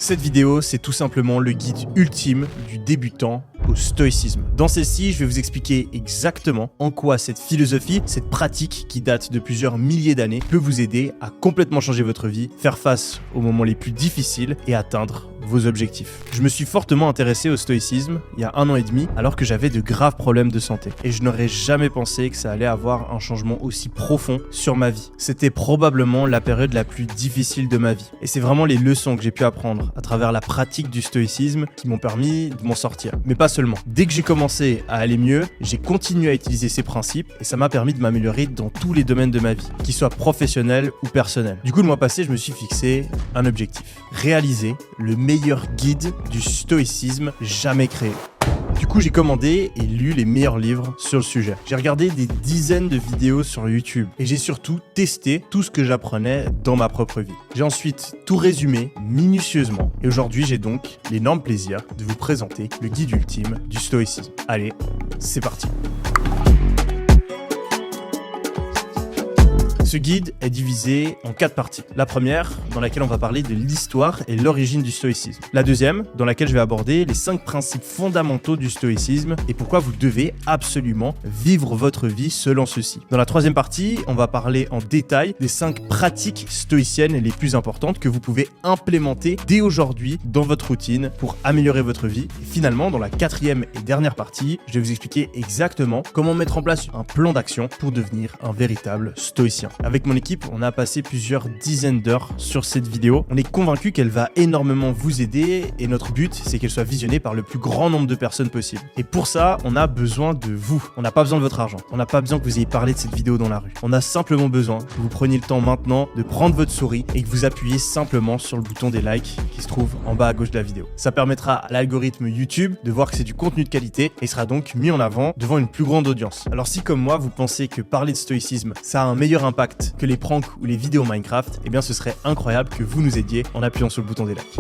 Cette vidéo, c'est tout simplement le guide ultime du débutant au stoïcisme. Dans celle-ci, je vais vous expliquer exactement en quoi cette philosophie, cette pratique qui date de plusieurs milliers d'années, peut vous aider à complètement changer votre vie, faire face aux moments les plus difficiles et atteindre vos objectifs. Je me suis fortement intéressé au stoïcisme il y a 1 an et demi alors que j'avais de graves problèmes de santé et je n'aurais jamais pensé que ça allait avoir un changement aussi profond sur ma vie. C'était probablement la période la plus difficile de ma vie et c'est vraiment les leçons que j'ai pu apprendre à travers la pratique du stoïcisme qui m'ont permis de m'en sortir. Mais pas seulement. Dès que j'ai commencé à aller mieux, j'ai continué à utiliser ces principes et ça m'a permis de m'améliorer dans tous les domaines de ma vie, qu'ils soient professionnels ou personnels. Du coup, le mois passé, je me suis fixé un objectif: réaliser le meilleur guide du stoïcisme jamais créé. Du coup, j'ai commandé et lu les meilleurs livres sur le sujet. J'ai regardé des dizaines de vidéos sur YouTube et j'ai surtout testé tout ce que j'apprenais dans ma propre vie. J'ai ensuite tout résumé minutieusement et aujourd'hui, j'ai donc l'énorme plaisir de vous présenter le guide ultime du stoïcisme. Allez, c'est parti. Ce guide est divisé en 4 parties. La première, dans laquelle on va parler de l'histoire et l'origine du stoïcisme. La deuxième, dans laquelle je vais aborder les 5 principes fondamentaux du stoïcisme et pourquoi vous devez absolument vivre votre vie selon ceux-ci. Dans la troisième partie, on va parler en détail des 5 pratiques stoïciennes les plus importantes que vous pouvez implémenter dès aujourd'hui dans votre routine pour améliorer votre vie. Et finalement, dans la 4e et dernière partie, je vais vous expliquer exactement comment mettre en place un plan d'action pour devenir un véritable stoïcien. Avec mon équipe, on a passé plusieurs dizaines d'heures sur cette vidéo. On est convaincu qu'elle va énormément vous aider et notre but, c'est qu'elle soit visionnée par le plus grand nombre de personnes possible. Et pour ça, on a besoin de vous. On n'a pas besoin de votre argent. On n'a pas besoin que vous ayez parlé de cette vidéo dans la rue. On a simplement besoin que vous preniez le temps maintenant de prendre votre souris et que vous appuyez simplement sur le bouton des likes qui se trouve en bas à gauche de la vidéo. Ça permettra à l'algorithme YouTube de voir que c'est du contenu de qualité et sera donc mis en avant devant une plus grande audience. Alors si comme moi, vous pensez que parler de stoïcisme, ça a un meilleur impact que les pranks ou les vidéos Minecraft, eh bien ce serait incroyable que vous nous aidiez en appuyant sur le bouton des likes.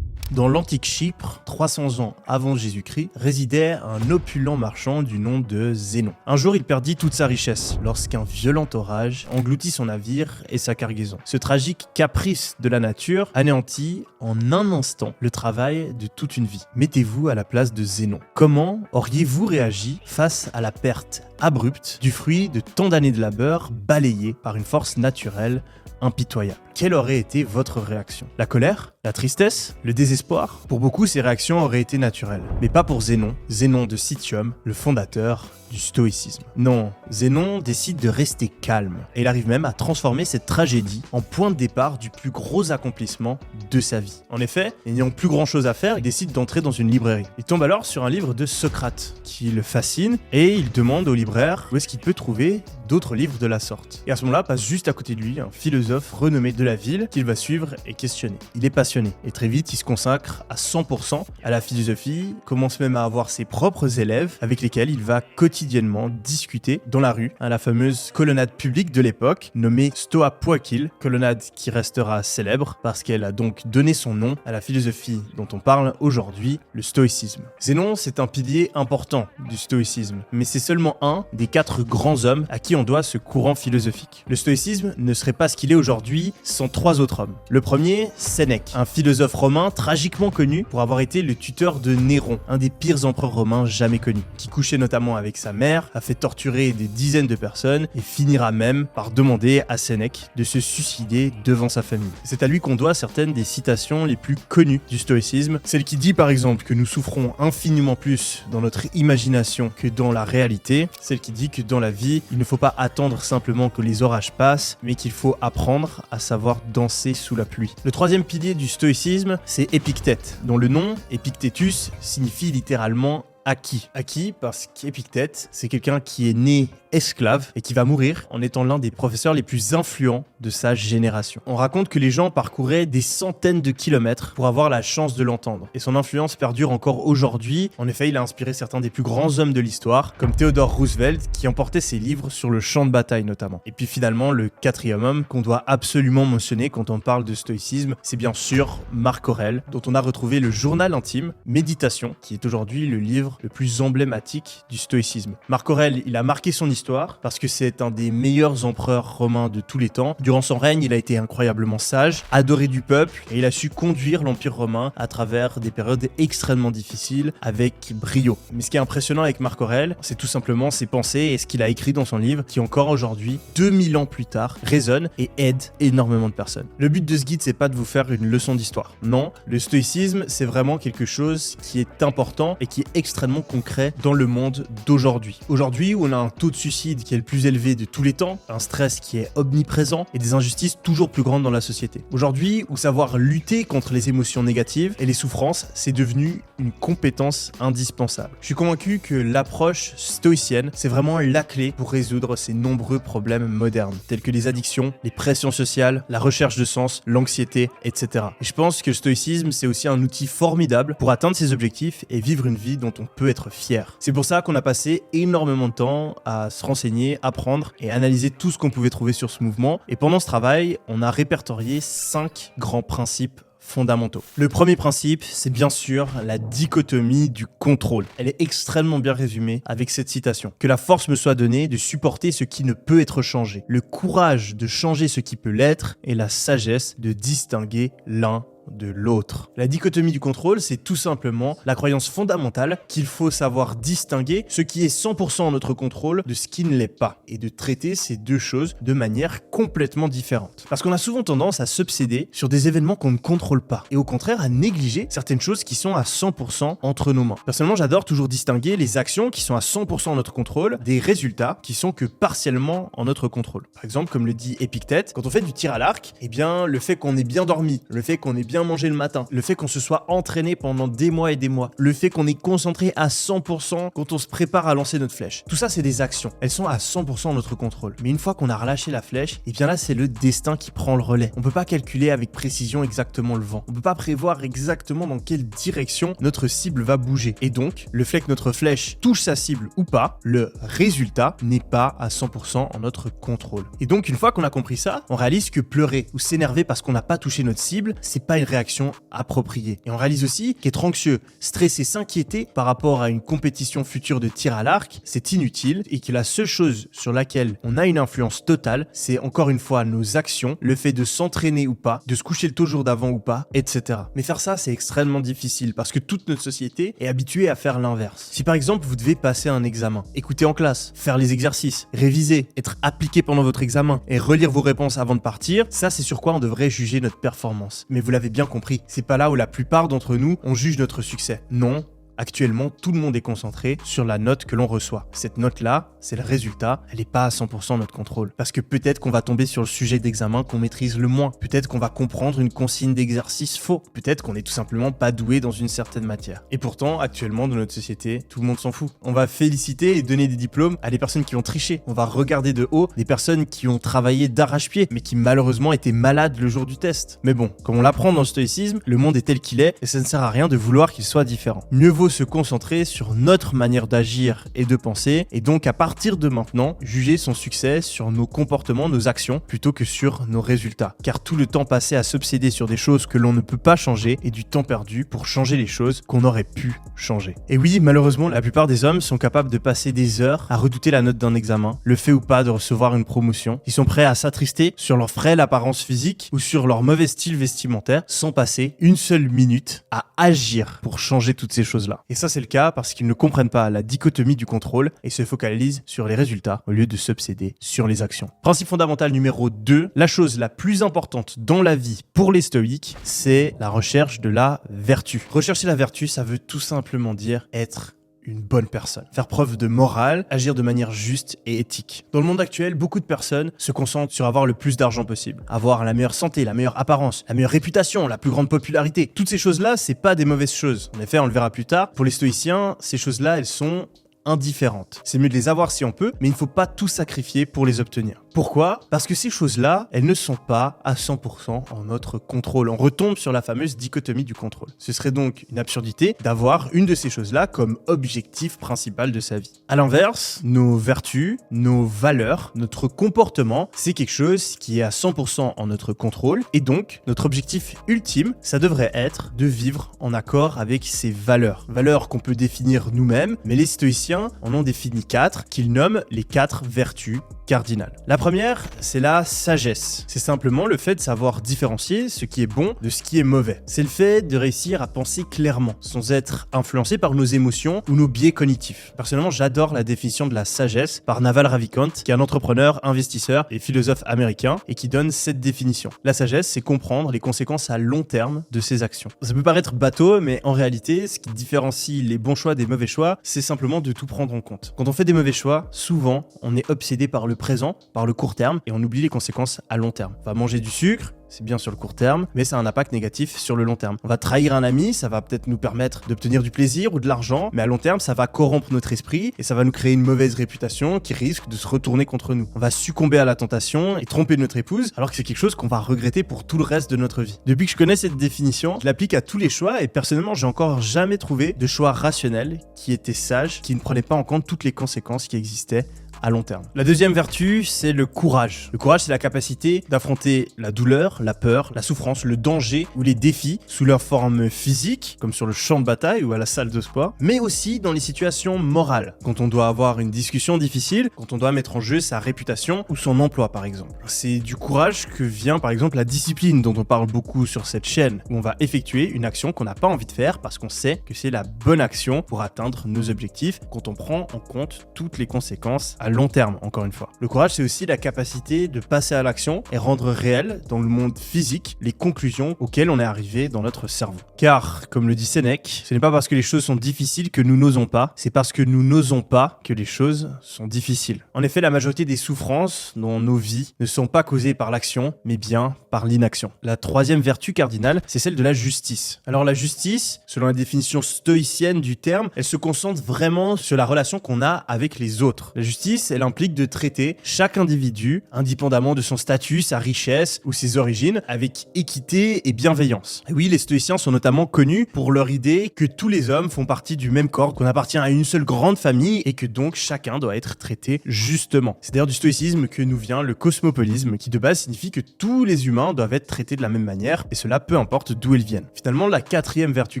Dans l'antique Chypre, 300 ans avant Jésus-Christ, résidait un opulent marchand du nom de Zénon. Un jour, il perdit toute sa richesse lorsqu'un violent orage engloutit son navire et sa cargaison. Ce tragique caprice de la nature anéantit en un instant le travail de toute une vie. Mettez-vous à la place de Zénon. Comment auriez-vous réagi face à la perte abrupte du fruit de tant d'années de labeur balayé par une force naturelle impitoyable? Quelle aurait été votre réaction? La colère? La tristesse? Le désespoir? Pour beaucoup, ces réactions auraient été naturelles. Mais pas pour Zénon, Zénon de Citium, le fondateur du stoïcisme. Non, Zénon décide de rester calme. Et il arrive même à transformer cette tragédie en point de départ du plus gros accomplissement de sa vie. En effet, n'ayant plus grand chose à faire, il décide d'entrer dans une librairie. Il tombe alors sur un livre de Socrate qui le fascine et il demande au libraire où est-ce qu'il peut trouver d'autres livres de la sorte. Et à ce moment-là, passe juste à côté de lui un philosophe renommé de la ville qu'il va suivre et questionner. Il est passionné et très vite il se consacre à 100% à la philosophie, commence même à avoir ses propres élèves avec lesquels il va quotidiennement discuter dans la rue, à la fameuse colonnade publique de l'époque nommée Stoa Poikil, colonnade qui restera célèbre parce qu'elle a donc donné son nom à la philosophie dont on parle aujourd'hui, le stoïcisme. Zénon, c'est un pilier important du stoïcisme, mais c'est seulement un des 4 grands hommes à qui on doit ce courant philosophique. Le stoïcisme ne serait pas ce qu'il est aujourd'hui sans 3 autres hommes. Le premier, Sénèque, un philosophe romain tragiquement connu pour avoir été le tuteur de Néron, un des pires empereurs romains jamais connus, qui couchait notamment avec sa mère, a fait torturer des dizaines de personnes et finira même par demander à Sénèque de se suicider devant sa famille. C'est à lui qu'on doit certaines des citations les plus connues du stoïcisme, celle qui dit par exemple que nous souffrons infiniment plus dans notre imagination que dans la réalité, celle qui dit que dans la vie, il ne faut pas attendre simplement que les orages passent, mais qu'il faut apprendre à savoir danser sous la pluie. Le 3e pilier du stoïcisme, c'est Épictète, dont le nom, Epictetus, signifie littéralement acquis. Acquis parce qu'Épictète, c'est quelqu'un qui est né esclave et qui va mourir en étant l'un des professeurs les plus influents de sa génération. On raconte que les gens parcouraient des centaines de kilomètres pour avoir la chance de l'entendre. Et son influence perdure encore aujourd'hui. En effet, il a inspiré certains des plus grands hommes de l'histoire, comme Theodore Roosevelt, qui emportait ses livres sur le champ de bataille notamment. Et puis finalement, le 4e homme qu'on doit absolument mentionner quand on parle de stoïcisme, c'est bien sûr Marc Aurèle, dont on a retrouvé le journal intime, Méditation, qui est aujourd'hui le livre livre le plus emblématique du stoïcisme. Marc Aurèle, il a marqué son histoire parce que c'est un des meilleurs empereurs romains de tous les temps. Durant son règne, il a été incroyablement sage, adoré du peuple, et il a su conduire l'Empire romain à travers des périodes extrêmement difficiles avec brio. Mais ce qui est impressionnant avec Marc Aurèle, c'est tout simplement ses pensées et ce qu'il a écrit dans son livre qui encore aujourd'hui, 2000 ans plus tard, résonne et aide énormément de personnes. Le but de ce guide, c'est pas de vous faire une leçon d'histoire. Non, le stoïcisme, c'est vraiment quelque chose qui est important et qui est extrêmement concret dans le monde d'aujourd'hui. Aujourd'hui, où on a un taux de suicide qui est le plus élevé de tous les temps, un stress qui est omniprésent et des injustices toujours plus grandes dans la société. Aujourd'hui, où savoir lutter contre les émotions négatives et les souffrances, c'est devenu une compétence indispensable. Je suis convaincu que l'approche stoïcienne, c'est vraiment la clé pour résoudre ces nombreux problèmes modernes, tels que les addictions, les pressions sociales, la recherche de sens, l'anxiété, etc. Et je pense que le stoïcisme, c'est aussi un outil formidable pour atteindre ses objectifs et vivre une vie dont on peut être fier. C'est pour ça qu'on a passé énormément de temps à se renseigner, apprendre et analyser tout ce qu'on pouvait trouver sur ce mouvement. Et pendant ce travail, on a répertorié 5 grands principes fondamentaux. Le premier principe, c'est bien sûr la dichotomie du contrôle. Elle est extrêmement bien résumée avec cette citation. Que la force me soit donnée de supporter ce qui ne peut être changé, le courage de changer ce qui peut l'être et la sagesse de distinguer l'un de l'autre. La dichotomie du contrôle, c'est tout simplement la croyance fondamentale qu'il faut savoir distinguer ce qui est 100% en notre contrôle de ce qui ne l'est pas, et de traiter ces deux choses de manière complètement différente. Parce qu'on a souvent tendance à s'obséder sur des événements qu'on ne contrôle pas, et au contraire à négliger certaines choses qui sont à 100% entre nos mains. Personnellement, j'adore toujours distinguer les actions qui sont à 100% en notre contrôle des résultats qui sont que partiellement en notre contrôle. Par exemple, comme le dit Épictète, quand on fait du tir à l'arc, eh bien, le fait qu'on ait bien dormi, le fait qu'on ait bien mangé le matin, le fait qu'on se soit entraîné pendant des mois et des mois, le fait qu'on est concentré à 100% quand on se prépare à lancer notre flèche. Tout ça, c'est des actions. Elles sont à 100% en notre contrôle. Mais une fois qu'on a relâché la flèche, et bien là, c'est le destin qui prend le relais. On peut pas calculer avec précision exactement le vent. On peut pas prévoir exactement dans quelle direction notre cible va bouger. Et donc, le fait que notre flèche touche sa cible ou pas, le résultat n'est pas à 100% en notre contrôle. Et donc, une fois qu'on a compris ça, on réalise que pleurer ou s'énerver parce qu'on n'a pas touché notre cible, c'est pas une réaction appropriée. Et on réalise aussi qu'être anxieux, stressé, s'inquiéter par rapport à une compétition future de tir à l'arc, c'est inutile et que la seule chose sur laquelle on a une influence totale, c'est encore une fois nos actions, le fait de s'entraîner ou pas, de se coucher le tôt le jour d'avant ou pas, etc. Mais faire ça, c'est extrêmement difficile parce que toute notre société est habituée à faire l'inverse. Si par exemple, vous devez passer un examen, écouter en classe, faire les exercices, réviser, être appliqué pendant votre examen et relire vos réponses avant de partir, ça c'est sur quoi on devrait juger notre performance. Mais vous l'avez bien compris, c'est pas là où la plupart d'entre nous on juge notre succès. Non. Actuellement, tout le monde est concentré sur la note que l'on reçoit. Cette note-là, c'est le résultat, elle n'est pas à 100% notre contrôle. Parce que peut-être qu'on va tomber sur le sujet d'examen qu'on maîtrise le moins. Peut-être qu'on va comprendre une consigne d'exercice faux. Peut-être qu'on n'est tout simplement pas doué dans une certaine matière. Et pourtant, actuellement, dans notre société, tout le monde s'en fout. On va féliciter et donner des diplômes à des personnes qui ont triché. On va regarder de haut des personnes qui ont travaillé d'arrache-pied, mais qui malheureusement étaient malades le jour du test. Mais bon, comme on l'apprend dans le stoïcisme, le monde est tel qu'il est et ça ne sert à rien de vouloir qu'il soit différent. Mieux vaut se concentrer sur notre manière d'agir et de penser, et donc à partir de maintenant, juger son succès sur nos comportements, nos actions, plutôt que sur nos résultats. Car tout le temps passé à s'obséder sur des choses que l'on ne peut pas changer est du temps perdu pour changer les choses qu'on aurait pu changer. Et oui, malheureusement, la plupart des hommes sont capables de passer des heures à redouter la note d'un examen, le fait ou pas de recevoir une promotion. Ils sont prêts à s'attrister sur leur frêle apparence physique ou sur leur mauvais style vestimentaire sans passer une seule minute à agir pour changer toutes ces choses-là. Et ça, c'est le cas parce qu'ils ne comprennent pas la dichotomie du contrôle et se focalisent sur les résultats au lieu de s'obséder sur les actions. Principe fondamental numéro 2, la chose la plus importante dans la vie pour les stoïques, c'est la recherche de la vertu. Rechercher la vertu, ça veut tout simplement dire être une bonne personne. Faire preuve de morale, agir de manière juste et éthique. Dans le monde actuel, beaucoup de personnes se concentrent sur avoir le plus d'argent possible. Avoir la meilleure santé, la meilleure apparence, la meilleure réputation, la plus grande popularité. Toutes ces choses-là, c'est pas des mauvaises choses. En effet, on le verra plus tard, pour les stoïciens, ces choses-là, elles sont indifférentes. C'est mieux de les avoir si on peut, mais il ne faut pas tout sacrifier pour les obtenir. Pourquoi ? Parce que ces choses-là, elles ne sont pas à 100% en notre contrôle. On retombe sur la fameuse dichotomie du contrôle. Ce serait donc une absurdité d'avoir une de ces choses-là comme objectif principal de sa vie. À l'inverse, nos vertus, nos valeurs, notre comportement, c'est quelque chose qui est à 100% en notre contrôle et donc notre objectif ultime, ça devrait être de vivre en accord avec ces valeurs. Valeurs qu'on peut définir nous-mêmes, mais les stoïciens en ont défini 4 qu'ils nomment les 4 vertus cardinales. La première, c'est la sagesse. C'est simplement le fait de savoir différencier ce qui est bon de ce qui est mauvais. C'est le fait de réussir à penser clairement, sans être influencé par nos émotions ou nos biais cognitifs. Personnellement, j'adore la définition de la sagesse par Naval Ravikant, qui est un entrepreneur, investisseur et philosophe américain, et qui donne cette définition. La sagesse, c'est comprendre les conséquences à long terme de ses actions. Ça peut paraître bateau, mais en réalité, ce qui différencie les bons choix des mauvais choix, c'est simplement de tout prendre en compte. Quand on fait des mauvais choix, souvent, on est obsédé par le présent, par le court terme, et on oublie les conséquences à long terme. On va manger du sucre, c'est bien sur le court terme, mais ça a un impact négatif sur le long terme. On va trahir un ami, ça va peut-être nous permettre d'obtenir du plaisir ou de l'argent, mais à long terme, ça va corrompre notre esprit et ça va nous créer une mauvaise réputation qui risque de se retourner contre nous. On va succomber à la tentation et tromper notre épouse, alors que c'est quelque chose qu'on va regretter pour tout le reste de notre vie. Depuis que je connais cette définition, je l'applique à tous les choix et personnellement, j'ai encore jamais trouvé de choix rationnel qui était sage, qui ne prenait pas en compte toutes les conséquences qui existaient à long terme. La deuxième vertu, c'est le courage. Le courage, c'est la capacité d'affronter la douleur, la peur, la souffrance, le danger ou les défis sous leur forme physique, comme sur le champ de bataille ou à la salle de sport, mais aussi dans les situations morales, quand on doit avoir une discussion difficile, quand on doit mettre en jeu sa réputation ou son emploi par exemple. C'est du courage que vient par exemple la discipline dont on parle beaucoup sur cette chaîne, où on va effectuer une action qu'on n'a pas envie de faire parce qu'on sait que c'est la bonne action pour atteindre nos objectifs, quand on prend en compte toutes les conséquences à long terme, encore une fois. Le courage, c'est aussi la capacité de passer à l'action et rendre réel dans le monde physique les conclusions auxquelles on est arrivé dans notre cerveau. Car, comme le dit Sénèque, ce n'est pas parce que les choses sont difficiles que nous n'osons pas, c'est parce que nous n'osons pas que les choses sont difficiles. En effet, la majorité des souffrances dans nos vies ne sont pas causées par l'action, mais bien par l'inaction. La troisième vertu cardinale, c'est celle de la justice. Alors la justice, selon la définition stoïcienne du terme, elle se concentre vraiment sur la relation qu'on a avec les autres. La justice, elle implique de traiter chaque individu, indépendamment de son statut, sa richesse ou ses origines, avec équité et bienveillance. Et oui, les stoïciens sont notamment connus pour leur idée que tous les hommes font partie du même corps, qu'on appartient à une seule grande famille et que donc chacun doit être traité justement. C'est d'ailleurs du stoïcisme que nous vient le cosmopolisme, qui de base signifie que tous les humains doivent être traités de la même manière, et cela peu importe d'où ils viennent. Finalement, la quatrième vertu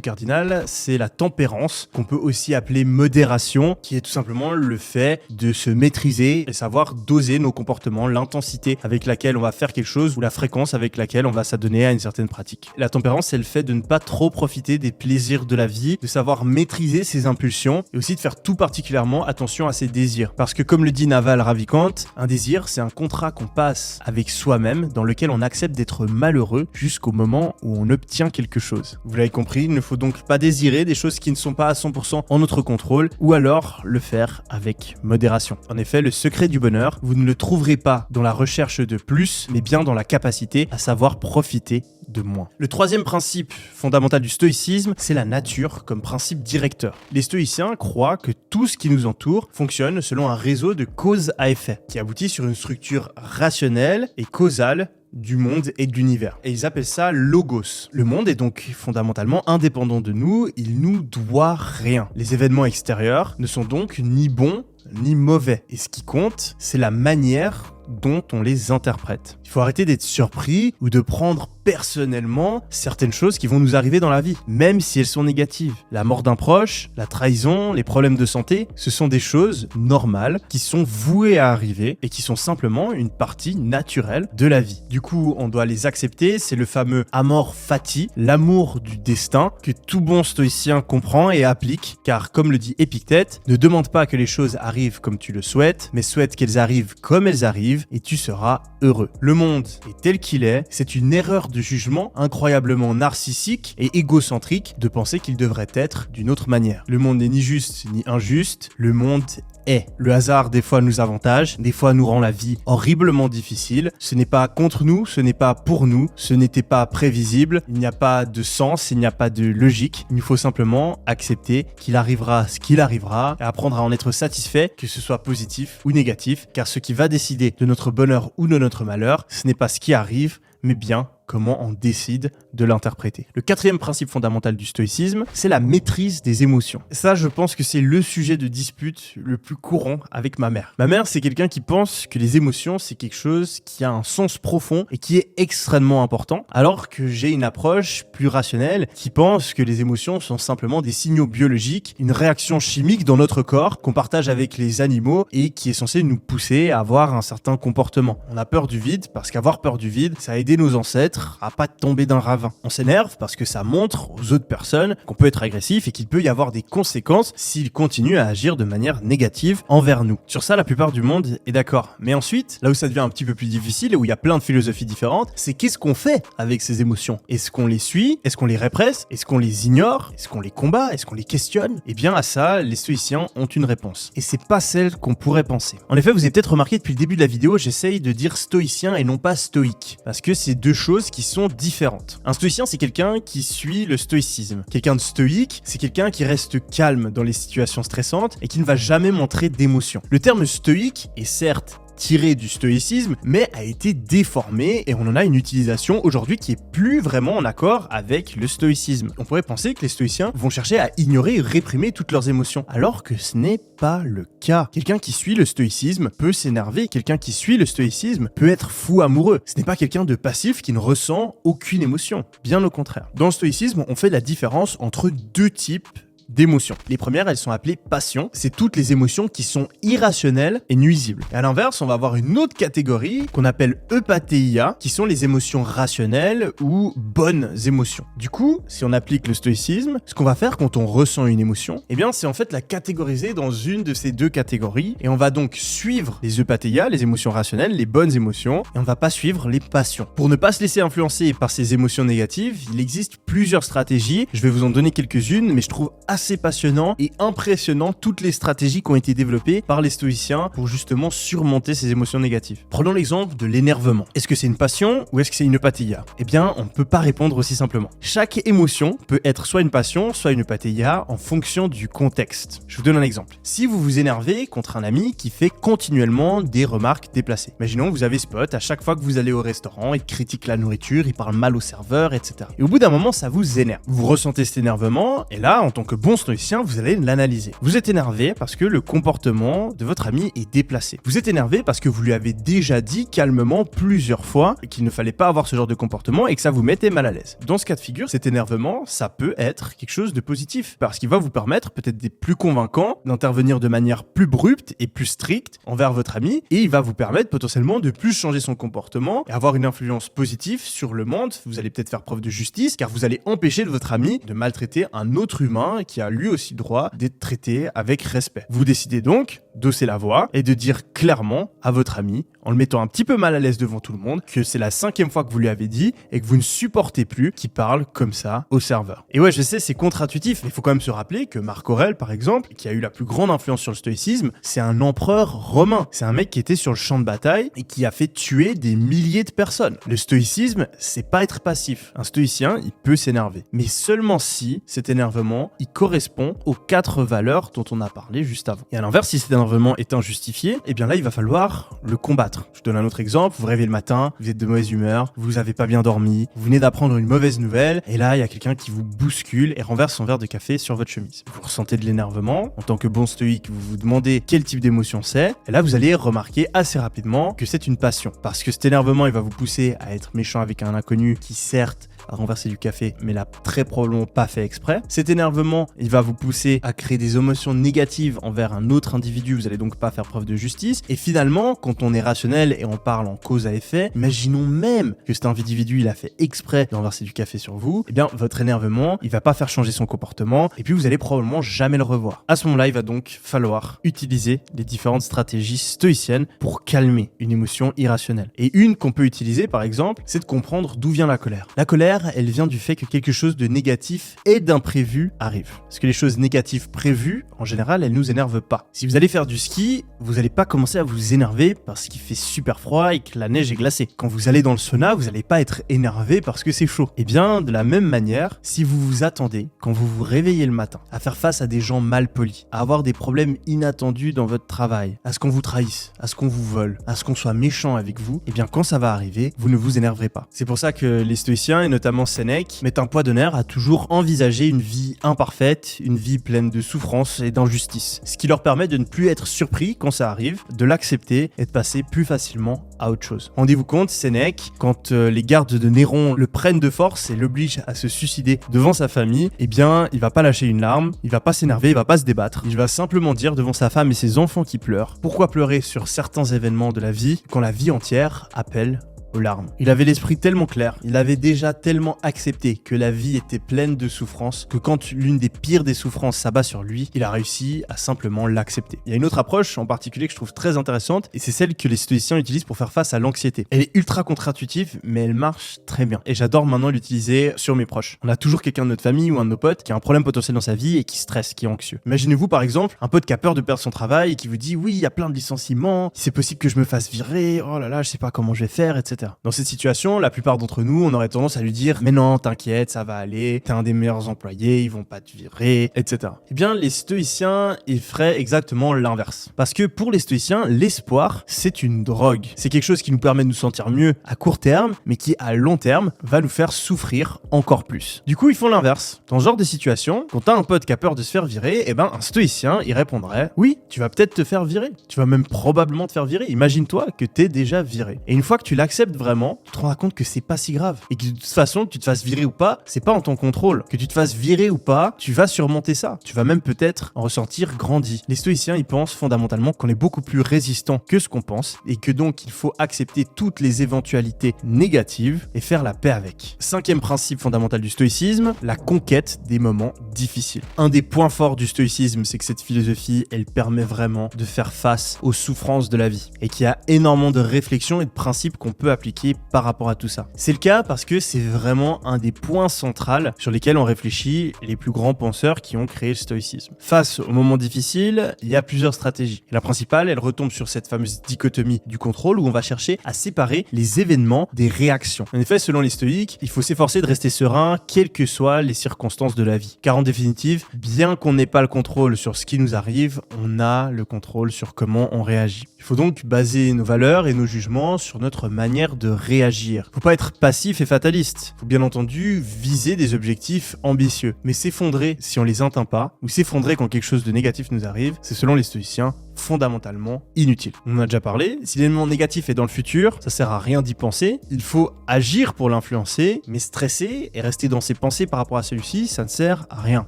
cardinale, c'est la tempérance, qu'on peut aussi appeler modération, qui est tout simplement le fait de se maîtriser et savoir doser nos comportements, l'intensité avec laquelle on va faire quelque chose ou la fréquence avec laquelle on va s'adonner à une certaine pratique. La tempérance, c'est le fait de ne pas trop profiter des plaisirs de la vie, de savoir maîtriser ses impulsions et aussi de faire tout particulièrement attention à ses désirs. Parce que comme le dit Naval Ravikant, un désir, c'est un contrat qu'on passe avec soi-même dans lequel on accepte d'être malheureux jusqu'au moment où on obtient quelque chose. Vous l'avez compris, il ne faut donc pas désirer des choses qui ne sont pas à 100% en notre contrôle ou alors le faire avec modération. En effet, le secret du bonheur, vous ne le trouverez pas dans la recherche de plus, mais bien dans la capacité à savoir profiter de moins. Le troisième principe fondamental du stoïcisme, c'est la nature comme principe directeur. Les stoïciens croient que tout ce qui nous entoure fonctionne selon un réseau de cause à effet, qui aboutit sur une structure rationnelle et causale du monde et de l'univers. Et ils appellent ça logos. Le monde est donc fondamentalement indépendant de nous, il nous doit rien. Les événements extérieurs ne sont donc ni bons ni mauvais. Et ce qui compte, c'est la manière dont on les interprète. Il faut arrêter d'être surpris ou de prendre personnellement certaines choses qui vont nous arriver dans la vie, même si elles sont négatives. La mort d'un proche, la trahison, les problèmes de santé, ce sont des choses normales qui sont vouées à arriver et qui sont simplement une partie naturelle de la vie. Du coup, on doit les accepter, c'est le fameux amor fati, l'amour du destin, que tout bon stoïcien comprend et applique, car comme le dit Épictète, ne demande pas que les choses arrivent comme tu le souhaites, mais souhaite qu'elles arrivent comme elles arrivent et tu seras heureux. Le monde est tel qu'il est, c'est une erreur de jugement incroyablement narcissique et égocentrique de penser qu'il devrait être d'une autre manière. Le monde n'est ni juste ni injuste, le monde est. Le hasard des fois nous avantage, des fois nous rend la vie horriblement difficile. Ce n'est pas contre nous, ce n'est pas pour nous, ce n'était pas prévisible, il n'y a pas de sens, il n'y a pas de logique. Il nous faut simplement accepter qu'il arrivera ce qu'il arrivera et apprendre à en être satisfait, que ce soit positif ou négatif, car ce qui va décider de notre bonheur ou de notre malheur, ce n'est pas ce qui arrive, mais bien comment on décide de l'interpréter. Le quatrième principe fondamental du stoïcisme, c'est la maîtrise des émotions. Ça, je pense que c'est le sujet de dispute le plus courant avec ma mère. Ma mère, c'est quelqu'un qui pense que les émotions, c'est quelque chose qui a un sens profond et qui est extrêmement important, alors que j'ai une approche plus rationnelle qui pense que les émotions sont simplement des signaux biologiques, une réaction chimique dans notre corps qu'on partage avec les animaux et qui est censé nous pousser à avoir un certain comportement. On a peur du vide parce qu'avoir peur du vide, ça a aidé nos ancêtres à pas tomber d'un ravin. On s'énerve parce que ça montre aux autres personnes qu'on peut être agressif et qu'il peut y avoir des conséquences s'ils continuent à agir de manière négative envers nous. Sur ça, la plupart du monde est d'accord. Mais ensuite, là où ça devient un petit peu plus difficile et où il y a plein de philosophies différentes, c'est qu'est-ce qu'on fait avec ces émotions? Est-ce qu'on les suit? Est-ce qu'on les répresse? Est-ce qu'on les ignore? Est-ce qu'on les combat? Est-ce qu'on les questionne? Eh bien, à ça, les stoïciens ont une réponse. Et c'est pas celle qu'on pourrait penser. En effet, vous avez peut-être remarqué depuis le début de la vidéo, j'essaye de dire stoïcien et non pas stoïque. Parce que c'est deux choses qui sont différentes. Un stoïcien, c'est quelqu'un qui suit le stoïcisme. Quelqu'un de stoïque, c'est quelqu'un qui reste calme dans les situations stressantes et qui ne va jamais montrer d'émotion. Le terme stoïque est certes tiré du stoïcisme, mais a été déformé et on en a une utilisation aujourd'hui qui est plus vraiment en accord avec le stoïcisme. On pourrait penser que les stoïciens vont chercher à ignorer et réprimer toutes leurs émotions, alors que ce n'est pas le cas. Quelqu'un qui suit le stoïcisme peut s'énerver, quelqu'un qui suit le stoïcisme peut être fou amoureux. Ce n'est pas quelqu'un de passif qui ne ressent aucune émotion, bien au contraire. Dans le stoïcisme, on fait la différence entre deux types d'émotions. Les premières, elles sont appelées passions. C'est toutes les émotions qui sont irrationnelles et nuisibles. Et à l'inverse, on va avoir une autre catégorie qu'on appelle eupatheia, qui sont les émotions rationnelles ou bonnes émotions. Du coup, si on applique le stoïcisme, ce qu'on va faire quand on ressent une émotion, eh bien, c'est en fait la catégoriser dans une de ces deux catégories. Et on va donc suivre les eupatheia, les émotions rationnelles, les bonnes émotions, et on va pas suivre les passions. Pour ne pas se laisser influencer par ces émotions négatives, il existe plusieurs stratégies. Je vais vous en donner quelques-unes, mais je trouve assez passionnant et impressionnant toutes les stratégies qui ont été développées par les stoïciens pour justement surmonter ces émotions négatives. Prenons l'exemple de l'énervement. Est-ce que c'est une passion ou est-ce que c'est une eupatheia? Eh bien, on ne peut pas répondre aussi simplement. Chaque émotion peut être soit une passion, soit une eupatheia en fonction du contexte. Je vous donne un exemple. Si vous vous énervez contre un ami qui fait continuellement des remarques déplacées. Imaginons, vous avez ce pote, à chaque fois que vous allez au restaurant, il critique la nourriture, il parle mal au serveur, etc. Et au bout d'un moment, ça vous énerve. Vous ressentez cet énervement et là, en tant que bon stoïcien, vous allez l'analyser. Vous êtes énervé parce que le comportement de votre ami est déplacé. Vous êtes énervé parce que vous lui avez déjà dit calmement plusieurs fois qu'il ne fallait pas avoir ce genre de comportement et que ça vous mettait mal à l'aise. Dans ce cas de figure, cet énervement, ça peut être quelque chose de positif parce qu'il va vous permettre, peut-être d'être plus convaincant, d'intervenir de manière plus abrupte et plus stricte envers votre ami et il va vous permettre potentiellement de plus changer son comportement et avoir une influence positive sur le monde. Vous allez peut-être faire preuve de justice car vous allez empêcher de votre ami de maltraiter un autre humain qui a lui aussi droit d'être traité avec respect. Vous décidez donc d'hausser la voix et de dire clairement à votre ami, en le mettant un petit peu mal à l'aise devant tout le monde, que c'est la 5e fois que vous lui avez dit et que vous ne supportez plus qu'il parle comme ça au serveur. Et ouais, je sais, c'est contre-intuitif, mais il faut quand même se rappeler que Marc Aurèle, par exemple, qui a eu la plus grande influence sur le stoïcisme, c'est un empereur romain. C'est un mec qui était sur le champ de bataille et qui a fait tuer des milliers de personnes. Le stoïcisme, c'est pas être passif. Un stoïcien, il peut s'énerver, mais seulement si cet énervement, il correspond aux 4 valeurs dont on a parlé juste avant. Et à l'inverse, si cet énervement est injustifié, eh bien là, il va falloir le combattre. Je donne un autre exemple, vous vous réveillez le matin, vous êtes de mauvaise humeur, vous avez pas bien dormi, vous venez d'apprendre une mauvaise nouvelle, et là, il y a quelqu'un qui vous bouscule et renverse son verre de café sur votre chemise. Vous ressentez de l'énervement, en tant que bon stoïque, vous vous demandez quel type d'émotion c'est, et là, vous allez remarquer assez rapidement que c'est une passion. Parce que cet énervement, il va vous pousser à être méchant avec un inconnu qui, certes, a renversé du café, mais l'a très probablement pas fait exprès. Cet énervement, il va vous pousser à créer des émotions négatives envers un autre individu, vous allez donc pas faire preuve de justice. Et finalement, quand on est rationnel et on parle en cause à effet, imaginons même que cet individu, il a fait exprès de renverser du café sur vous, eh bien, votre énervement, il va pas faire changer son comportement, et puis vous allez probablement jamais le revoir. À ce moment-là, il va donc falloir utiliser les différentes stratégies stoïciennes pour calmer une émotion irrationnelle. Et une qu'on peut utiliser, par exemple, c'est de comprendre d'où vient la colère. La colère, colère, elle vient du fait que quelque chose de négatif et d'imprévu arrive. Parce que les choses négatives prévues, en général, elles nous énervent pas. Si vous allez faire du ski, vous n'allez pas commencer à vous énerver parce qu'il fait super froid et que la neige est glacée. Quand vous allez dans le sauna, vous n'allez pas être énervé parce que c'est chaud. Et bien, de la même manière, si vous vous attendez, quand vous vous réveillez le matin, à faire face à des gens mal polis, à avoir des problèmes inattendus dans votre travail, à ce qu'on vous trahisse, à ce qu'on vous vole, à ce qu'on soit méchant avec vous, et bien quand ça va arriver, vous ne vous énerverez pas. C'est pour ça que les stoïciens, et notamment Sénèque, mettent un poids d'honneur à toujours envisager une vie imparfaite, une vie pleine de souffrance et d'injustice. Ce qui leur permet de ne plus être surpris quand ça arrive, de l'accepter et de passer plus facilement à autre chose. Rendez-vous compte, Sénèque, quand les gardes de Néron le prennent de force et l'obligent à se suicider devant sa famille, eh bien, il va pas lâcher une larme, il va pas s'énerver, il va pas se débattre. Il va simplement dire devant sa femme et ses enfants qui pleurent, pourquoi pleurer sur certains événements de la vie quand la vie entière appelle aux larmes. Il avait l'esprit tellement clair, il avait déjà tellement accepté que la vie était pleine de souffrances, que quand l'une des pires des souffrances s'abat sur lui, il a réussi à simplement l'accepter. Il y a une autre approche en particulier que je trouve très intéressante, et c'est celle que les stoïciens utilisent pour faire face à l'anxiété. Elle est ultra contre-intuitive, mais elle marche très bien. Et j'adore maintenant l'utiliser sur mes proches. On a toujours quelqu'un de notre famille ou un de nos potes qui a un problème potentiel dans sa vie et qui stresse, qui est anxieux. Imaginez-vous par exemple un pote qui a peur de perdre son travail et qui vous dit oui, il y a plein de licenciements, c'est possible que je me fasse virer, oh là là, je sais pas comment je vais faire, etc. Dans cette situation, la plupart d'entre nous, on aurait tendance à lui dire « Mais non, t'inquiète, ça va aller, t'es un des meilleurs employés, ils vont pas te virer, etc. » Eh bien, les stoïciens, ils feraient exactement l'inverse. Parce que pour les stoïciens, l'espoir, c'est une drogue. C'est quelque chose qui nous permet de nous sentir mieux à court terme, mais qui, à long terme, va nous faire souffrir encore plus. Du coup, ils font l'inverse. Dans ce genre de situation, quand t'as un pote qui a peur de se faire virer, eh ben, un stoïcien, il répondrait « Oui, tu vas peut-être te faire virer. Tu vas même probablement te faire virer. Imagine-toi que t'es déjà viré. » Et une fois que tu l'acceptes vraiment, tu te rendras compte que c'est pas si grave. Et que de toute façon, que tu te fasses virer ou pas, c'est pas en ton contrôle. Que tu te fasses virer ou pas, tu vas surmonter ça. Tu vas même peut-être en ressentir grandi. Les stoïciens, ils pensent fondamentalement qu'on est beaucoup plus résistant que ce qu'on pense et que donc il faut accepter toutes les éventualités négatives et faire la paix avec. Cinquième principe fondamental du stoïcisme, la conquête des moments difficiles. Un des points forts du stoïcisme, c'est que cette philosophie, elle permet vraiment de faire face aux souffrances de la vie et qu'il y a énormément de réflexions et de principes qu'on peut appliquer par rapport à tout ça. C'est le cas parce que c'est vraiment un des points centraux sur lesquels ont réfléchi les plus grands penseurs qui ont créé le stoïcisme. Face aux moments difficiles, il y a plusieurs stratégies. La principale, elle retombe sur cette fameuse dichotomie du contrôle où on va chercher à séparer les événements des réactions. En effet, selon les stoïques, il faut s'efforcer de rester serein quelles que soient les circonstances de la vie. Car en définitive, bien qu'on n'ait pas le contrôle sur ce qui nous arrive, on a le contrôle sur comment on réagit. Il faut donc baser nos valeurs et nos jugements sur notre manière de réagir. Faut pas être passif et fataliste. Faut bien entendu viser des objectifs ambitieux. Mais s'effondrer si on les atteint pas, ou s'effondrer quand quelque chose de négatif nous arrive, c'est selon les stoïciens fondamentalement inutile. On en a déjà parlé, si l'élément négatif est dans le futur, ça sert à rien d'y penser, il faut agir pour l'influencer, mais stresser et rester dans ses pensées par rapport à celui-ci, ça ne sert à rien.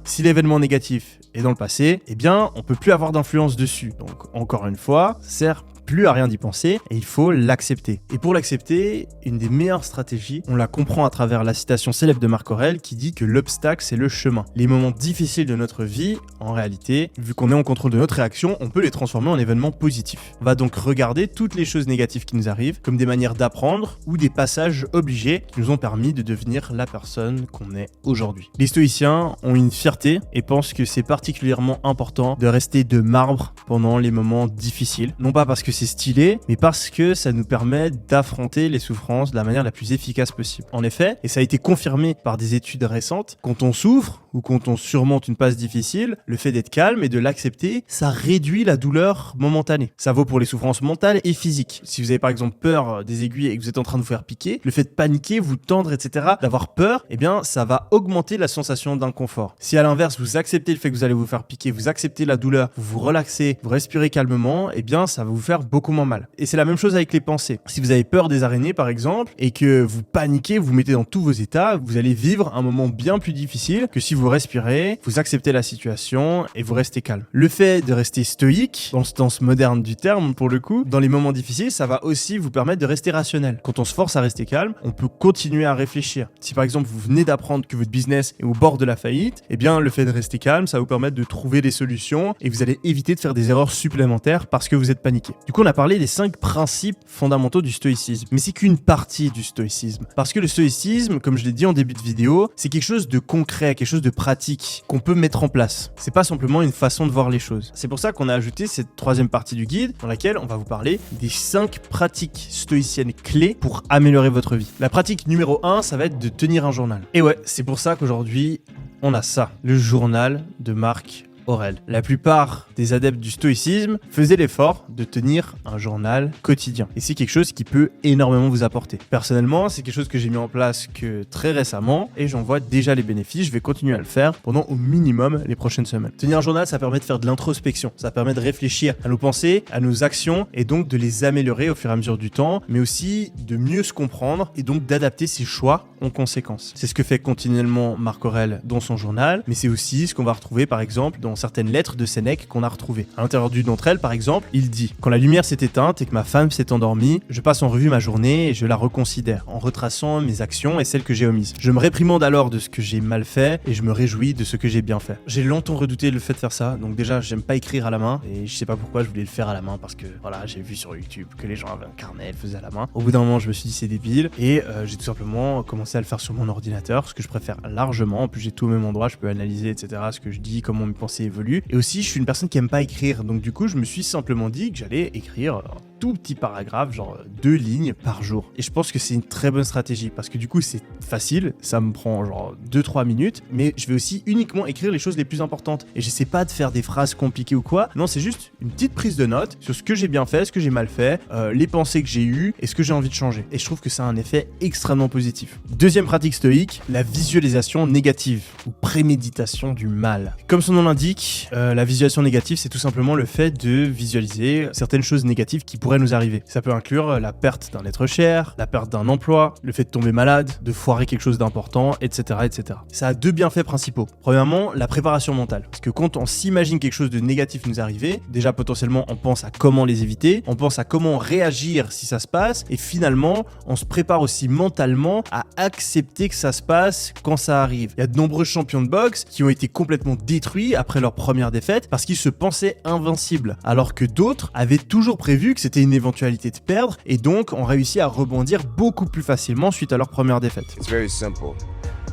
Si l'événement négatif est dans le passé, eh bien, on peut plus avoir d'influence dessus. Donc, encore une fois, ça sert plus à rien d'y penser et il faut l'accepter. Et pour l'accepter, une des meilleures stratégies, on la comprend à travers la citation célèbre de Marc Aurèle qui dit que l'obstacle c'est le chemin. Les moments difficiles de notre vie, en réalité, vu qu'on est en contrôle de notre réaction, on peut les transformer en événements positifs. On va donc regarder toutes les choses négatives qui nous arrivent comme des manières d'apprendre ou des passages obligés qui nous ont permis de devenir la personne qu'on est aujourd'hui. Les stoïciens ont une fierté et pensent que c'est particulièrement important de rester de marbre pendant les moments difficiles. Non pas parce que c'est stylé, mais parce que ça nous permet d'affronter les souffrances de la manière la plus efficace possible. En effet, et ça a été confirmé par des études récentes, quand on souffre ou quand on surmonte une passe difficile, le fait d'être calme et de l'accepter, ça réduit la douleur momentanée. Ça vaut pour les souffrances mentales et physiques. Si vous avez par exemple peur des aiguilles et que vous êtes en train de vous faire piquer, le fait de paniquer, vous tendre, etc., d'avoir peur, eh bien, ça va augmenter la sensation d'inconfort. Si à l'inverse, vous acceptez le fait que vous allez vous faire piquer, vous acceptez la douleur, vous vous relaxez, vous respirez calmement, eh bien, ça va vous faire beaucoup moins mal. Et c'est la même chose avec les pensées. Si vous avez peur des araignées, par exemple, et que vous paniquez, vous mettez dans tous vos états, vous allez vivre un moment bien plus difficile que si vous respirez, vous acceptez la situation et vous restez calme. Le fait de rester stoïque, dans le sens moderne du terme pour le coup, dans les moments difficiles, ça va aussi vous permettre de rester rationnel. Quand on se force à rester calme, on peut continuer à réfléchir. Si par exemple vous venez d'apprendre que votre business est au bord de la faillite, eh bien le fait de rester calme, ça va vous permettre de trouver des solutions et vous allez éviter de faire des erreurs supplémentaires parce que vous êtes paniqué. Du Du coup, on a parlé des 5 principes fondamentaux du stoïcisme. Mais c'est qu'une partie du stoïcisme. Parce que le stoïcisme, comme je l'ai dit en début de vidéo, c'est quelque chose de concret, quelque chose de pratique qu'on peut mettre en place. C'est pas simplement une façon de voir les choses. C'est pour ça qu'on a ajouté cette 3e partie du guide dans laquelle on va vous parler des 5 pratiques stoïciennes clés pour améliorer votre vie. La pratique numéro 1, ça va être de tenir un journal. Et ouais, c'est pour ça qu'aujourd'hui, on a ça, le journal de Marc Aurèle. La plupart des adeptes du stoïcisme faisaient l'effort de tenir un journal quotidien. Et c'est quelque chose qui peut énormément vous apporter. Personnellement, c'est quelque chose que j'ai mis en place que très récemment et j'en vois déjà les bénéfices. Je vais continuer à le faire pendant au minimum les prochaines semaines. Tenir un journal, ça permet de faire de l'introspection. Ça permet de réfléchir à nos pensées, à nos actions et donc de les améliorer au fur et à mesure du temps, mais aussi de mieux se comprendre et donc d'adapter ses choix en conséquence. C'est ce que fait continuellement Marc Aurèle dans son journal, mais c'est aussi ce qu'on va retrouver par exemple dans certaines lettres de Sénèque qu'on a retrouvées. À l'intérieur d'une d'entre elles, par exemple, il dit « Quand la lumière s'est éteinte et que ma femme s'est endormie, je passe en revue ma journée et je la reconsidère, en retraçant mes actions et celles que j'ai omises. Je me réprimande alors de ce que j'ai mal fait et je me réjouis de ce que j'ai bien fait. » J'ai longtemps redouté le fait de faire ça, donc déjà, j'aime pas écrire à la main et je sais pas pourquoi je voulais le faire à la main parce que voilà, j'ai vu sur YouTube que les gens avaient un carnet, le faisaient à la main. Au bout d'un moment, je me suis dit c'est débile et j'ai tout simplement commencé à le faire sur mon ordinateur, ce que je préfère largement. En plus, j'ai tout au même endroit, je peux analyser, etc. ce que je dis, comment mes pensées évoluent. Et aussi, je suis une personne qui aime pas écrire, donc du coup, je me suis simplement dit que j'allais écrire tout petit paragraphe, genre 2 lignes par jour. Et je pense que c'est une très bonne stratégie parce que du coup, c'est facile, ça me prend genre 2-3 minutes, mais je vais aussi uniquement écrire les choses les plus importantes. Et j'essaie pas de faire des phrases compliquées ou quoi. Non, c'est juste une petite prise de notes sur ce que j'ai bien fait, ce que j'ai mal fait, les pensées que j'ai eues et ce que j'ai envie de changer. Et je trouve que ça a un effet extrêmement positif. Deuxième pratique stoïque, la visualisation négative ou préméditation du mal. Comme son nom l'indique, la visualisation négative, c'est tout simplement le fait de visualiser certaines choses négatives qui pourraient nous arriver. Ça peut inclure la perte d'un être cher, la perte d'un emploi, le fait de tomber malade, de foirer quelque chose d'important, etc., etc. Ça a 2 bienfaits principaux. Premièrement, la préparation mentale. Parce que quand on s'imagine quelque chose de négatif nous arriver, déjà potentiellement on pense à comment les éviter, on pense à comment réagir si ça se passe, et finalement on se prépare aussi mentalement à accepter que ça se passe quand ça arrive. Il y a de nombreux champions de boxe qui ont été complètement détruits après leur première défaite parce qu'ils se pensaient invincibles, alors que d'autres avaient toujours prévu que c'était une éventualité de perdre et donc ont réussi à rebondir beaucoup plus facilement suite à leur première défaite. It's very simple.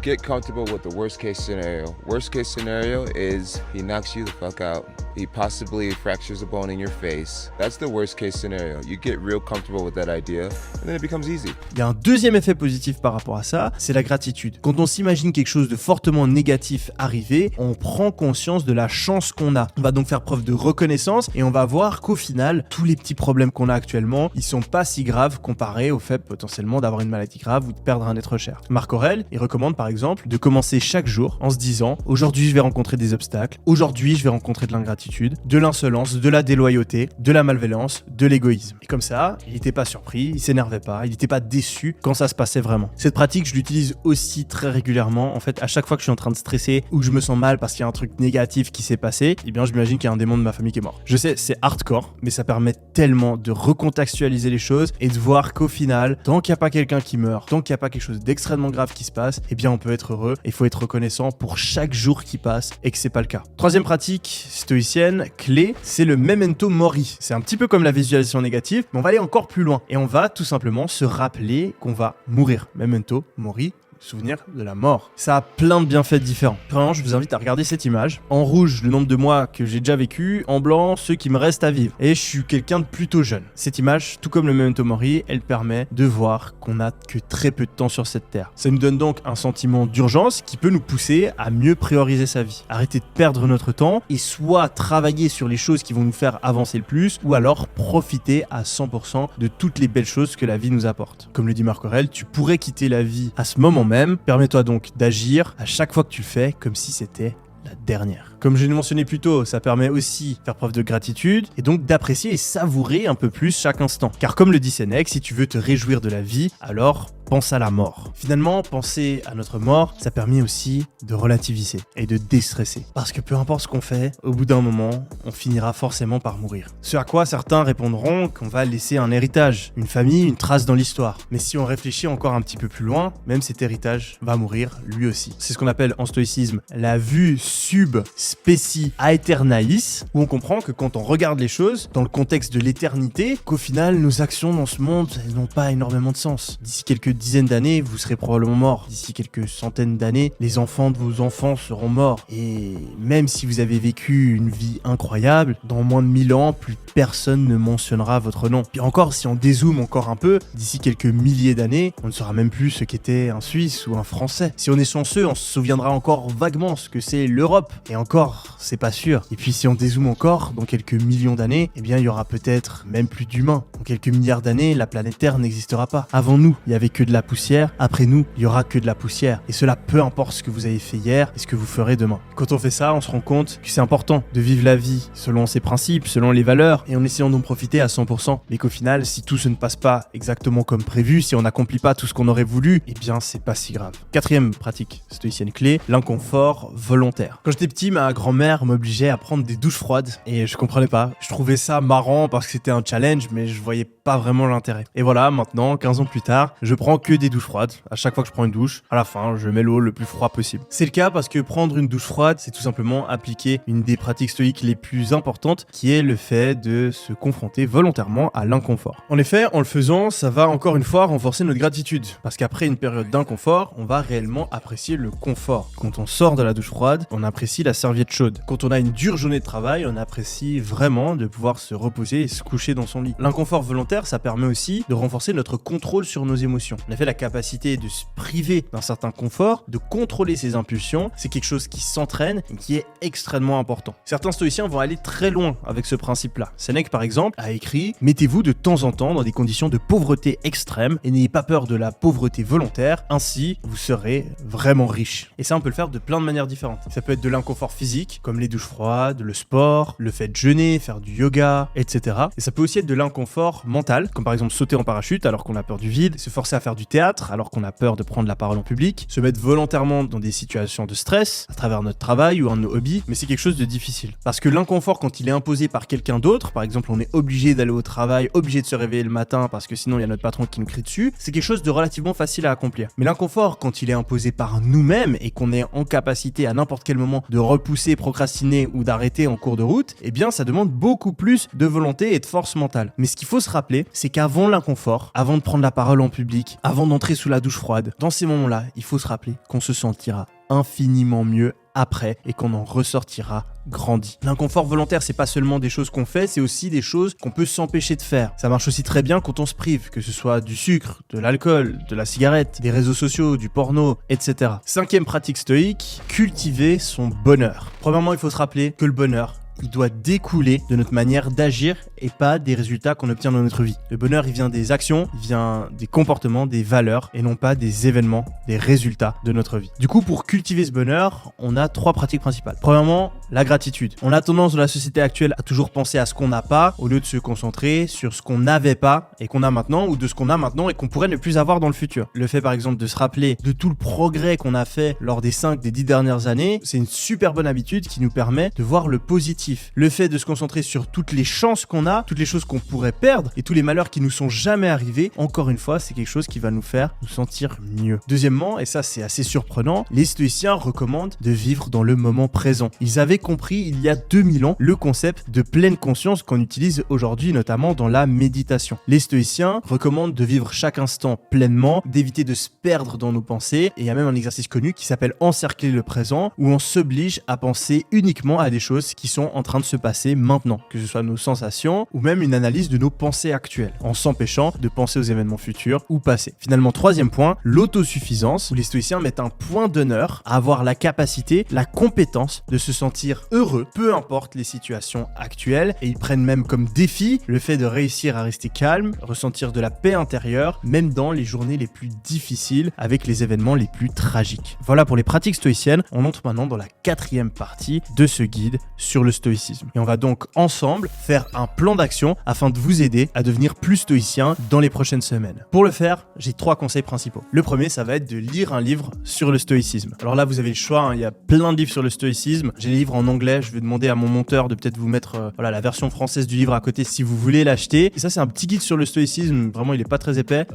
Get comfortable with the worst case scenario. Worst case scenario is he knocks you the fuck out. He possibly fractures a bone in your face. That's the worst case scenario. You get real comfortable with that idea and then it becomes easy. Il y a un deuxième effet positif par rapport à ça, c'est la gratitude. Quand on s'imagine quelque chose de fortement négatif arriver, on prend conscience de la chance qu'on a. On va donc faire preuve de reconnaissance et on va voir qu'au final, tous les petits problèmes qu'on a actuellement, ils sont pas si graves comparés au fait potentiellement d'avoir une maladie grave ou de perdre un être cher. Marc Aurèle, il recommande par exemple de commencer chaque jour en se disant « Aujourd'hui, je vais rencontrer des obstacles. Aujourd'hui, je vais rencontrer de l'ingratitude, de l'insolence, de la déloyauté, de la malveillance, de l'égoïsme. » Et comme ça, il n'était pas surpris, il s'énervait pas, il n'était pas déçu quand ça se passait vraiment. Cette pratique, je l'utilise aussi très régulièrement. En fait, à chaque fois que je suis en train de stresser ou que je me sens mal parce qu'il y a un truc négatif qui s'est passé, eh bien, je m'imagine qu'il y a un démon de ma famille qui est mort. Je sais, c'est hardcore, mais ça permet tellement de recontextualiser les choses et de voir qu'au final, tant qu'il n'y a pas quelqu'un qui meurt, tant qu'il n'y a pas quelque chose d'extrêmement grave qui se passe, eh bien, on peut être heureux et il faut être reconnaissant pour chaque jour qui passe et que c'est pas le cas. Troisième pratique stoïcienne clé, c'est le memento mori. C'est un petit peu comme la visualisation négative, mais on va aller encore plus loin et on va tout simplement se rappeler qu'on va mourir. Memento mori, souvenir de la mort. Ça a plein de bienfaits différents. Vraiment, je vous invite à regarder cette image. En rouge, le nombre de mois que j'ai déjà vécu. En blanc, ceux qui me restent à vivre. Et je suis quelqu'un de plutôt jeune. Cette image, tout comme le Memento Mori, elle permet de voir qu'on n'a que très peu de temps sur cette terre. Ça nous donne donc un sentiment d'urgence qui peut nous pousser à mieux prioriser sa vie. Arrêter de perdre notre temps et soit travailler sur les choses qui vont nous faire avancer le plus ou alors profiter à 100% de toutes les belles choses que la vie nous apporte. Comme le dit Marc Aurèle, tu pourrais quitter la vie à ce moment même. Permets-toi donc d'agir à chaque fois que tu le fais comme si c'était la dernière. Comme je l'ai mentionné plus tôt, ça permet aussi de faire preuve de gratitude et donc d'apprécier et savourer un peu plus chaque instant. Car comme le dit Sénèque, si tu veux te réjouir de la vie, alors pense à la mort. Finalement, penser à notre mort, ça permet aussi de relativiser et de déstresser. Parce que peu importe ce qu'on fait, au bout d'un moment, on finira forcément par mourir. Ce à quoi certains répondront qu'on va laisser un héritage, une famille, une trace dans l'histoire. Mais si on réfléchit encore un petit peu plus loin, même cet héritage va mourir lui aussi. C'est ce qu'on appelle en stoïcisme la vue sub specie aeternalis, où on comprend que quand on regarde les choses dans le contexte de l'éternité, qu'au final, nos actions dans ce monde n'ont pas énormément de sens. D'ici quelques dizaines d'années, vous serez probablement mort. D'ici quelques centaines d'années, les enfants de vos enfants seront morts. Et même si vous avez vécu une vie incroyable, dans moins de 1000 ans, plus personne ne mentionnera votre nom. Puis encore, si on dézoome encore un peu, d'ici quelques milliers d'années, on ne saura même plus ce qu'était un Suisse ou un Français. Si on est chanceux, on se souviendra encore vaguement ce que c'est l'Europe. Et encore, c'est pas sûr. Et puis si on dézoome encore, dans quelques millions d'années, eh bien il y aura peut-être même plus d'humains. Dans quelques milliards d'années, la planète Terre n'existera pas. Avant nous, il y avait que de la poussière. Après nous, il y aura que de la poussière. Et cela peu importe ce que vous avez fait hier et ce que vous ferez demain. Quand on fait ça, on se rend compte que c'est important de vivre la vie selon ses principes, selon les valeurs, et en essayant d'en profiter à 100%. Mais qu'au final, si tout se ne passe pas exactement comme prévu, si on n'accomplit pas tout ce qu'on aurait voulu, eh bien c'est pas si grave. Quatrième pratique stoïcienne clé, l'inconfort volontaire. Quand j'étais petit, ma grand-mère m'obligeait à prendre des douches froides et je comprenais pas. Je trouvais ça marrant parce que c'était un challenge, mais je voyais pas vraiment l'intérêt. Et voilà, maintenant, 15 ans plus tard, je prends que des douches froides. À chaque fois que je prends une douche, à la fin, je mets l'eau le plus froid possible. C'est le cas parce que prendre une douche froide, c'est tout simplement appliquer une des pratiques stoïques les plus importantes, qui est le fait de se confronter volontairement à l'inconfort. En effet, en le faisant, ça va encore une fois renforcer notre gratitude. Parce qu'après une période d'inconfort, on va réellement apprécier le confort. Quand on sort de la douche froide, on apprécie la serviette chaude. Quand on a une dure journée de travail, on apprécie vraiment de pouvoir se reposer et se coucher dans son lit. L'inconfort volontaire, ça permet aussi de renforcer notre contrôle sur nos émotions. En effet, la capacité de se priver d'un certain confort, de contrôler ses impulsions, c'est quelque chose qui s'entraîne et qui est extrêmement important. Certains stoïciens vont aller très loin avec ce principe-là. Sénèque, par exemple, a écrit « Mettez-vous de temps en temps dans des conditions de pauvreté extrême et n'ayez pas peur de la pauvreté volontaire, ainsi vous serez vraiment riche. » Et ça, on peut le faire de plein de manières différentes. Ça peut être de l'inconfort physique, comme les douches froides, le sport, le fait de jeûner, faire du yoga, etc. Et ça peut aussi être de l'inconfort mental, comme par exemple sauter en parachute alors qu'on a peur du vide, se forcer à faire du théâtre alors qu'on a peur de prendre la parole en public, se mettre volontairement dans des situations de stress à travers notre travail ou un de nos hobbies, mais c'est quelque chose de difficile. Parce que l'inconfort, quand il est imposé par quelqu'un d'autre, par exemple on est obligé d'aller au travail, obligé de se réveiller le matin parce que sinon il y a notre patron qui nous crie dessus, c'est quelque chose de relativement facile à accomplir. Mais l'inconfort, quand il est imposé par nous-mêmes et qu'on est en capacité à n'importe quel moment de repousser, procrastiner ou d'arrêter en cours de route, eh bien ça demande beaucoup plus de volonté et de force mentale. Mais ce qu'il faut se rappeler, c'est qu'avant l'inconfort, avant de prendre la parole en public, avant d'entrer sous la douche froide, dans ces moments-là, il faut se rappeler qu'on se sentira infiniment mieux après et qu'on en ressortira grandi. L'inconfort volontaire, c'est pas seulement des choses qu'on fait, c'est aussi des choses qu'on peut s'empêcher de faire. Ça marche aussi très bien quand on se prive, que ce soit du sucre, de l'alcool, de la cigarette, des réseaux sociaux, du porno, etc. Cinquième pratique stoïque, cultiver son bonheur. Premièrement, il faut se rappeler que le bonheur, il doit découler de notre manière d'agir et pas des résultats qu'on obtient dans notre vie. Le bonheur, il vient des actions, il vient des comportements, des valeurs et non pas des événements, des résultats de notre vie. Du coup, pour cultiver ce bonheur, on a 3 pratiques principales. Premièrement, la gratitude. On a tendance dans la société actuelle à toujours penser à ce qu'on n'a pas au lieu de se concentrer sur ce qu'on n'avait pas et qu'on a maintenant ou de ce qu'on a maintenant et qu'on pourrait ne plus avoir dans le futur. Le fait par exemple de se rappeler de tout le progrès qu'on a fait lors des 5, des 10 dernières années, c'est une super bonne habitude qui nous permet de voir le positif. Le fait de se concentrer sur toutes les chances qu'on a, toutes les choses qu'on pourrait perdre et tous les malheurs qui nous sont jamais arrivés, encore une fois, c'est quelque chose qui va nous faire nous sentir mieux. Deuxièmement, et ça c'est assez surprenant, les stoïciens recommandent de vivre dans le moment présent. Ils avaient compris il y a 2000 ans le concept de pleine conscience qu'on utilise aujourd'hui notamment dans la méditation. Les stoïciens recommandent de vivre chaque instant pleinement, d'éviter de se perdre dans nos pensées, et il y a même un exercice connu qui s'appelle encercler le présent où on s'oblige à penser uniquement à des choses qui sont en train de se passer maintenant, que ce soit nos sensations ou même une analyse de nos pensées actuelles, en s'empêchant de penser aux événements futurs ou passés. Finalement, troisième point, l'autosuffisance, où les stoïciens mettent un point d'honneur à avoir la capacité, la compétence de se sentir heureux, peu importe les situations actuelles, et ils prennent même comme défi le fait de réussir à rester calme, ressentir de la paix intérieure, même dans les journées les plus difficiles, avec les événements les plus tragiques. Voilà pour les pratiques stoïciennes, on entre maintenant dans la 4e partie de ce guide sur le stoïcisme. stoïcisme. Et on va donc ensemble faire un plan d'action afin de vous aider à devenir plus stoïcien dans les prochaines semaines. Pour le faire, j'ai 3 conseils principaux. Le premier, ça va être de lire un livre sur le stoïcisme. Alors là, vous avez le choix, hein, il y a plein de livres sur le stoïcisme. J'ai les livres en anglais, je vais demander à mon monteur de peut-être vous mettre la version française du livre à côté si vous voulez l'acheter. Et ça, c'est un petit guide sur le stoïcisme, vraiment il est pas très épais,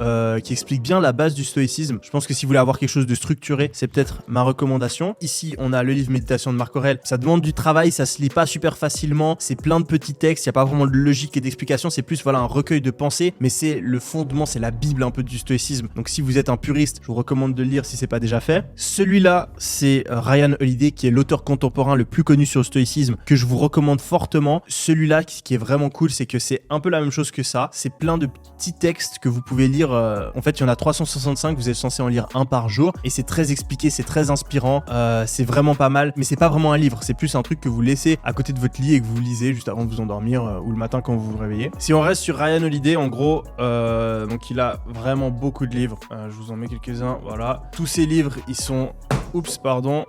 qui explique bien la base du stoïcisme. Je pense que si vous voulez avoir quelque chose de structuré, c'est peut-être ma recommandation. Ici, on a le livre Méditation de Marc Aurèle. Ça demande du travail, ça se lit pas super facilement, c'est plein de petits textes, il n'y a pas vraiment de logique et d'explication, c'est plus un recueil de pensées, mais c'est le fondement, c'est la bible un peu du stoïcisme. Donc si vous êtes un puriste, je vous recommande de le lire si c'est pas déjà fait. Celui-là, c'est Ryan Holiday qui est l'auteur contemporain le plus connu sur le stoïcisme, que je vous recommande fortement. Celui-là, qui est vraiment cool, c'est que c'est un peu la même chose que ça. C'est plein de petits textes que vous pouvez lire. En fait, il y en a 365, vous êtes censé en lire un par jour, et c'est très expliqué, c'est très inspirant, c'est vraiment pas mal, mais c'est pas vraiment un livre, c'est plus un truc que vous laissez à côté de votre lit et que vous lisez juste avant de vous endormir ou le matin quand vous vous réveillez. Si on reste sur Ryan Holiday, en gros, donc il a vraiment beaucoup de livres. Je vous en mets quelques-uns, voilà. Tous ces livres, ils sont...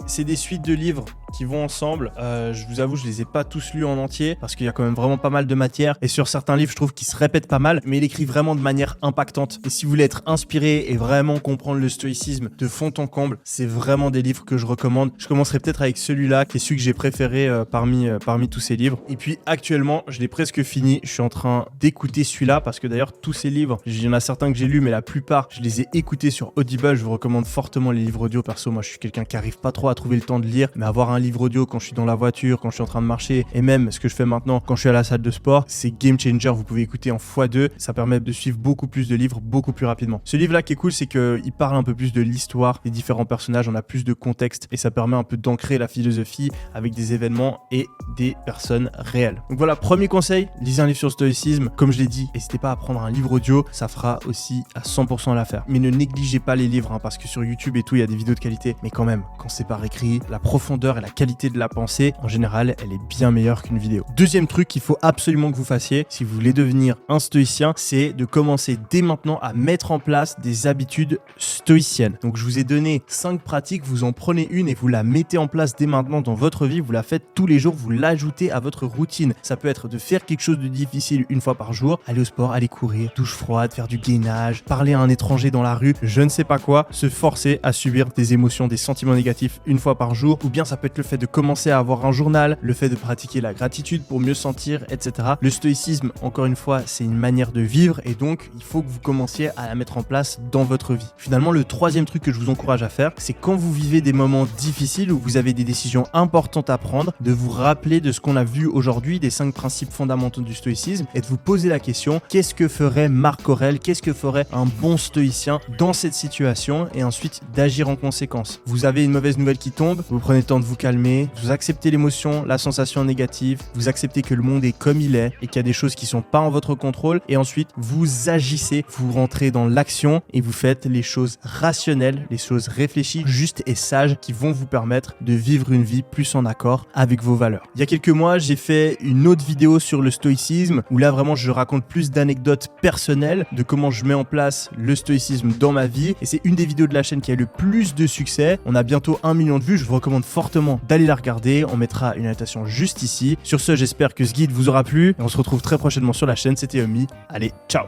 c'est des suites de livres qui vont ensemble. Je vous avoue, je les ai pas tous lus en entier parce qu'il y a quand même vraiment pas mal de matière. Et sur certains livres, je trouve qu'ils se répètent pas mal, mais il écrit vraiment de manière impactante. Et si vous voulez être inspiré et vraiment comprendre le stoïcisme de fond en comble, c'est vraiment des livres que je recommande. Je commencerai peut-être avec celui-là, qui est celui que j'ai préféré parmi tous ces livres. Et puis actuellement, je l'ai presque fini. Je suis en train d'écouter celui-là parce que d'ailleurs, tous ces livres, il y en a certains que j'ai lus, mais la plupart, je les ai écoutés sur Audible. Je vous recommande fortement les livres audio. Perso, moi, je suis quelqu'un qui arrive pas trop à trouver le temps de lire, mais avoir un livre audio quand je suis dans la voiture, quand je suis en train de marcher, et même ce que je fais maintenant quand je suis à la salle de sport, c'est game changer. Vous pouvez écouter en x2, ça permet de suivre beaucoup plus de livres beaucoup plus rapidement. Ce livre là qui est cool, c'est qu'il parle un peu plus de l'histoire des différents personnages, on a plus de contexte et ça permet un peu d'ancrer la philosophie avec des événements et des personnes réelles. Donc voilà, premier conseil, lisez un livre sur le stoïcisme. Comme je l'ai dit, n'hésitez pas à prendre un livre audio, ça fera aussi à 100% l'affaire. Mais ne négligez pas les livres, parce que sur YouTube et tout, il y a des vidéos de qualité, mais quand même, quand c'est par écrit, la profondeur et la qualité de la pensée, en général, elle est bien meilleure qu'une vidéo. Deuxième truc qu'il faut absolument que vous fassiez, si vous voulez devenir un stoïcien, c'est de commencer dès maintenant à mettre en place des habitudes stoïciennes. Donc je vous ai donné 5 pratiques, vous en prenez une et vous la mettez en place dès maintenant dans votre vie, vous la faites tous les jours, vous l'ajoutez à votre routine. Ça peut être de faire quelque chose de difficile une fois par jour, aller au sport, aller courir, douche froide, faire du gainage, parler à un étranger dans la rue, je ne sais pas quoi, se forcer à subir des émotions, des sentiments négatifs une fois par jour, ou bien ça peut être le fait de commencer à avoir un journal, le fait de pratiquer la gratitude pour mieux sentir, etc. Le stoïcisme, encore une fois, c'est une manière de vivre et donc il faut que vous commenciez à la mettre en place dans votre vie. Finalement, le troisième truc que je vous encourage à faire, c'est quand vous vivez des moments difficiles où vous avez des décisions importantes à prendre, de vous rappeler de ce qu'on a vu aujourd'hui, des 5 principes fondamentaux du stoïcisme et de vous poser la question, qu'est-ce que ferait Marc Aurèle, qu'est-ce que ferait un bon stoïcien dans cette situation et ensuite d'agir en conséquence. Vous avez une mauvaise nouvelle qui tombe, vous prenez le temps de vous calmer, vous acceptez l'émotion, la sensation négative, vous acceptez que le monde est comme il est et qu'il y a des choses qui sont pas en votre contrôle et ensuite vous agissez, vous rentrez dans l'action et vous faites les choses rationnelles, les choses réfléchies, justes et sages qui vont vous permettre de vivre une vie plus en accord avec vos valeurs. Il y a quelques mois, j'ai fait une autre vidéo sur le stoïcisme où là vraiment je raconte plus d'anecdotes personnelles de comment je mets en place le stoïcisme dans ma vie et c'est une des vidéos de la chaîne qui a le plus de succès. On a bientôt 1 million de vues, je vous recommande fortement d'aller la regarder, on mettra une invitation juste ici. Sur ce, j'espère que ce guide vous aura plu et on se retrouve très prochainement sur la chaîne, c'était Yomi. Allez, ciao!